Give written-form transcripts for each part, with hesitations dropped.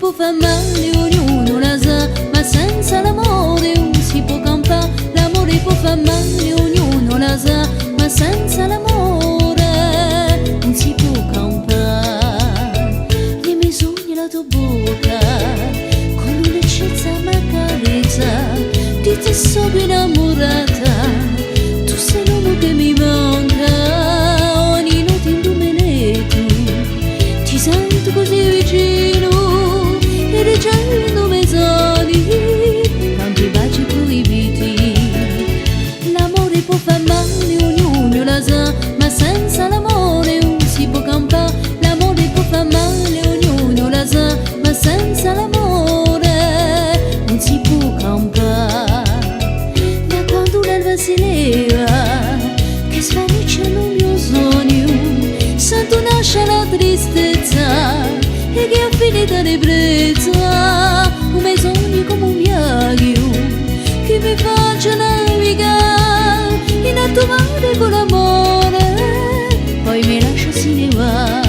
può far male, ognuno la sa, ma senza l'amore non si può campare. L'amore può far male, ognuno la sa, ma senza l'amore non si può campare. Le mie sogni la tua bocca, con dolcezza ma carezza, di te sono innamorata, tu sei l'uomo che mi manca. Ogni notte in domenetto ti sento così vicino, e leggendo mezzani tanti baci proibiti. L'amore può far male, ognuno la sa, ma senza l'amore non si può campare. L'amore può far male, ognuno la sa, ma senza l'amore non si può campare. Da quando l'alba si leva, che svanisce il mio sogno, sento nascere la tristezza e che è finita l'ebbrezza. Un mio sogno come un viaggio che mi faccia navigare in alto mare con l'amore, poi mi lascia se ne va.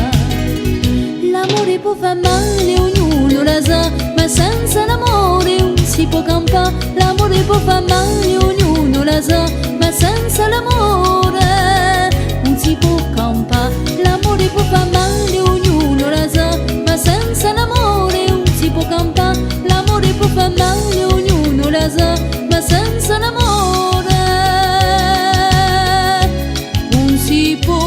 L'amore può far male, ognuno la sa, ma senza l'amore non si può campare. L'amore può far male, ognuno la sa, ma senza l'amore non si può campare. L'amore può far male, ognuno la sa, ma senza l'amore non si può campare. L'amore può far male, ognuno la sa, ma senza l'amore non si può